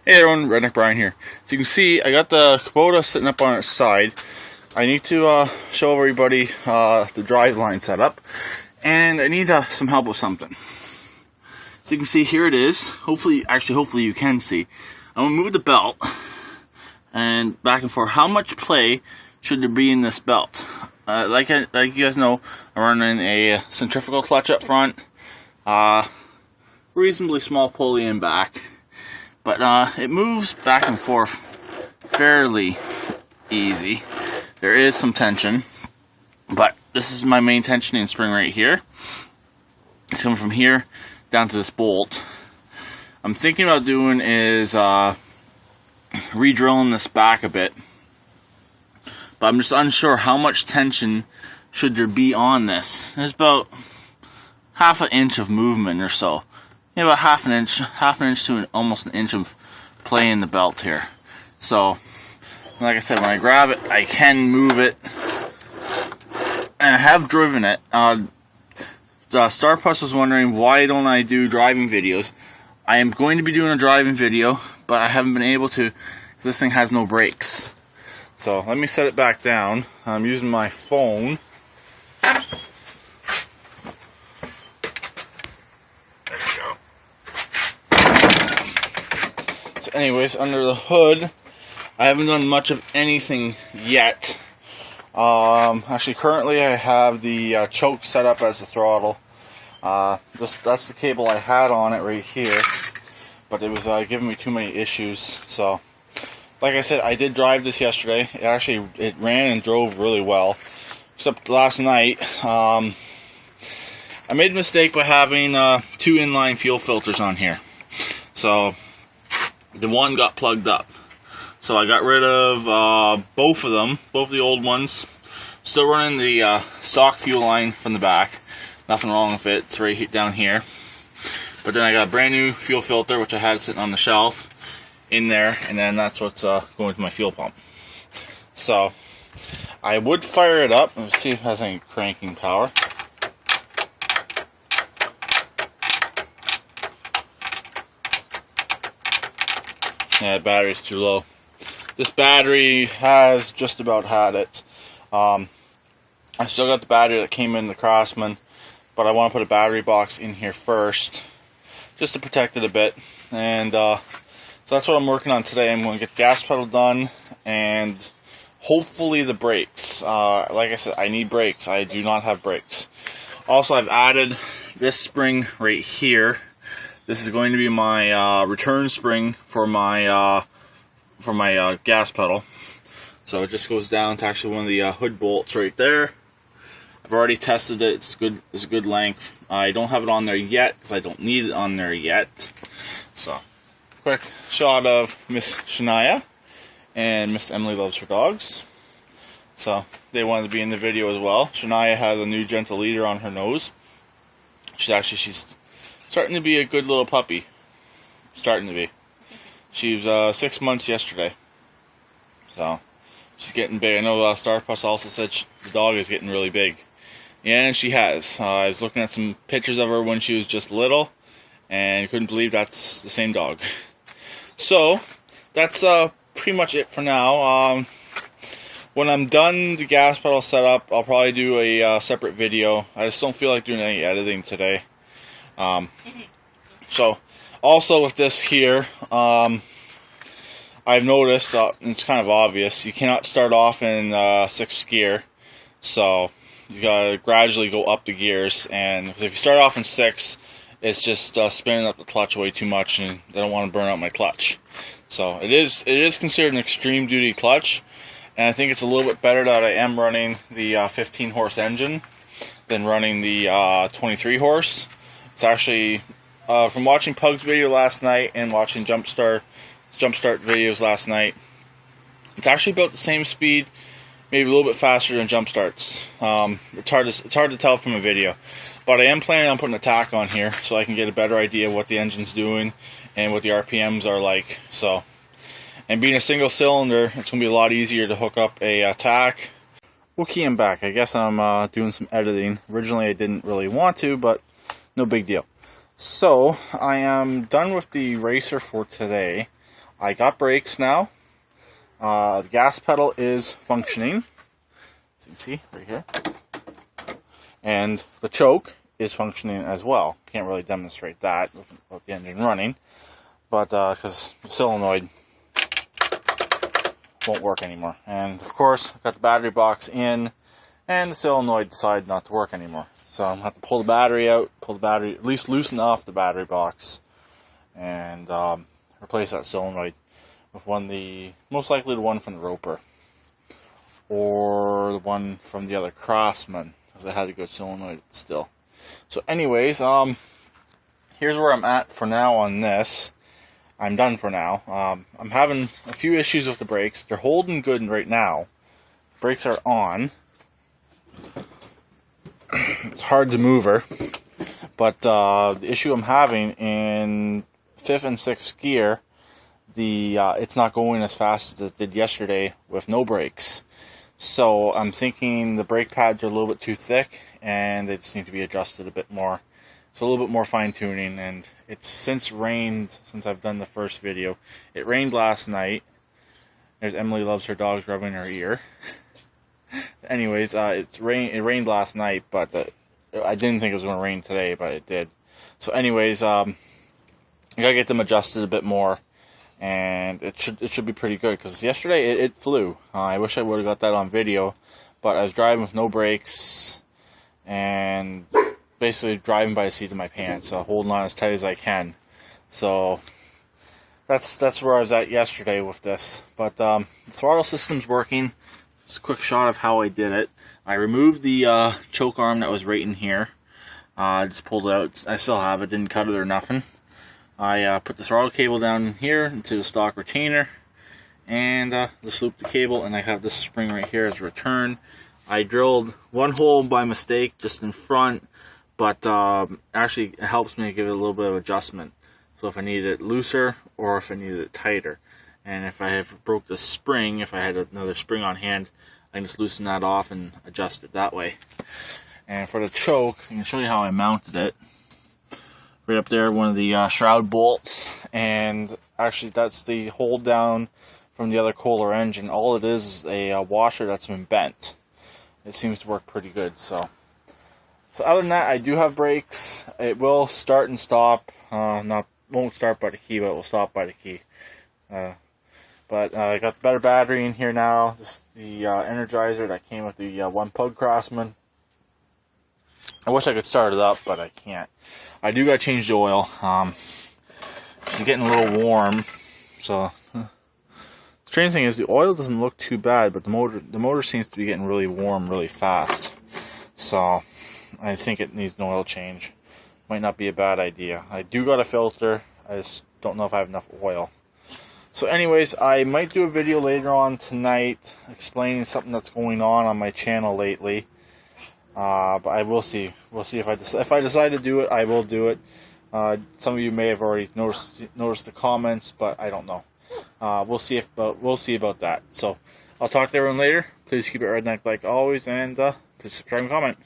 Hey everyone, Redneck Brian here. So you can see I got the Kubota sitting up on its side. I need to show everybody the drive line setup, and I need some help with something. So you can see here it is. Hopefully you can see. I'm gonna move the belt and back and forth. How much play should there be in this belt? Like you guys know, I'm running a centrifugal clutch up front, reasonably small pulley in back. But it moves back and forth fairly easy. There is some tension, but this is my main tensioning spring right here. It's coming from here down to this bolt. I'm thinking about doing is re-drilling this back a bit, but I'm just unsure how much tension should there be on this. There's about half an inch of movement or so. Yeah, about half an inch to almost an inch of play in the belt here. So, like I said, when I grab it, I can move it, and I have driven it. Star Plus was wondering why don't I do driving videos. I am going to be doing a driving video, but I haven't been able to because this thing has no brakes. So let me set it back down. I'm using my phone. Anyways, under the hood, I haven't done much of anything yet. Actually, currently I have the choke set up as the throttle. That's the cable I had on it right here, but it was giving me too many issues. So, like I said, I did drive this yesterday. It ran and drove really well. Except last night, I made a mistake by having 2 inline fuel filters on here. So the one got plugged up, so I got rid of both of them, both the old ones. Still running the stock fuel line from the back. Nothing wrong with it. It's right down here. But then I got a brand new fuel filter, which I had sitting on the shelf in there, and then that's what's going to my fuel pump. So I would fire it up and see if it has any cranking power. Yeah, the battery's too low. This battery has just about had it. I still got the battery that came in the Craftsman, but I want to put a battery box in here first, just to protect it a bit. And so that's what I'm working on today. I'm going to get the gas pedal done, and hopefully the brakes. Like I said, I need brakes. I do not have brakes. Also, I've added this spring right here. This is going to be my return spring for my gas pedal. So it just goes down to actually one of the hood bolts right there. I've already tested it. It's good. It's a good length. I don't have it on there yet because I don't need it on there yet. So, quick shot of Miss Shania and Miss Emily Loves Her Dogs. So they wanted to be in the video as well. Shania has a new gentle leader on her nose. She's starting to be a good little puppy. Starting to be. She was 6 months yesterday. So, she's getting big. I know Star Plus also said the dog is getting really big. Yeah, and she has. I was looking at some pictures of her when she was just little, and couldn't believe that's the same dog. So, that's pretty much it for now. When I'm done the gas pedal setup, I'll probably do a separate video. I just don't feel like doing any editing today. So, also with this here, I've noticed, it's kind of obvious, you cannot start off in 6th gear, so you gotta gradually go up the gears, and because if you start off in 6, it's just spinning up the clutch way too much, and I don't want to burn out my clutch. So it is considered an extreme duty clutch, and I think it's a little bit better that I am running the 15 horse engine than running the 23 horse. It's actually, from watching Pug's video last night and watching Jumpstart videos last night, it's actually about the same speed, maybe a little bit faster than Jumpstart's. It's hard to tell from a video, but I am planning on putting a tack on here so I can get a better idea of what the engine's doing and what the RPMs are like. So, and being a single cylinder, it's going to be a lot easier to hook up a tack. Okay, I'm back. I guess I'm doing some editing. Originally I didn't really want to, but no big deal. So, I am done with the racer for today. I got brakes now. The gas pedal is functioning, as you can see right here, and the choke is functioning as well. Can't really demonstrate that with the engine running, but because the solenoid won't work anymore. And of course, I've got the battery box in, and the solenoid decided not to work anymore. So I'm going to have to pull the battery out, at least loosen off the battery box, and replace that solenoid with most likely the one from the Roper, or the one from the other Craftsman, because I had a good solenoid still. So anyways, here's where I'm at for now on this. I'm done for now. I'm having a few issues with the brakes. They're holding good right now. Brakes are on. It's hard to move her. But the issue I'm having in 5th and 6th gear, it's not going as fast as it did yesterday with no brakes. So I'm thinking the brake pads are a little bit too thick, and they just need to be adjusted a bit more. So a little bit more fine tuning, and it's since rained since I've done the first video. It rained last night. There's Emily loves her dogs rubbing her ear. Anyways, it rained last night, but I didn't think it was going to rain today, but it did. So anyways, I gotta get them adjusted a bit more, and it should be pretty good, because yesterday it flew. I wish I would have got that on video, but I was driving with no brakes and basically driving by the seat of my pants, holding on as tight as I can. So that's where I was at yesterday with this. But the throttle system's working. Just a quick shot of how I did it. I removed the choke arm that was right in here. I just pulled it out. I still have it, didn't cut it or nothing. I put the throttle cable down in here into the stock retainer, and just looped the cable, and I have this spring right here as a return. I drilled one hole by mistake just in front, but actually it helps me give it a little bit of adjustment. So if I needed it looser or if I needed it tighter. And if I have broke the spring, if I had another spring on hand, I can just loosen that off and adjust it that way. And for the choke, I can show you how I mounted it. Right up there, one of the shroud bolts, and actually that's the hold down from the other Kohler engine. All it is a washer that's been bent. It seems to work pretty good. So other than that, I do have brakes. It will start and stop. Won't start by the key, but it will stop by the key. But I got the better battery in here now. This the Energizer that came with the one Pug Craftsman. I wish I could start it up, but I can't. I do got to change the oil. It's getting a little warm. So the strange thing is the oil doesn't look too bad, but the motor seems to be getting really warm really fast. So I think it needs an oil change. Might not be a bad idea. I do got a filter. I just don't know if I have enough oil. So anyways, I might do a video later on tonight explaining something that's going on my channel lately. But I will see. We'll see if I decide to do it. I will do it. Some of you may have already noticed the comments, but I don't know. We'll see about that. So I'll talk to everyone later. Please keep it redneck like always, and please subscribe and comment.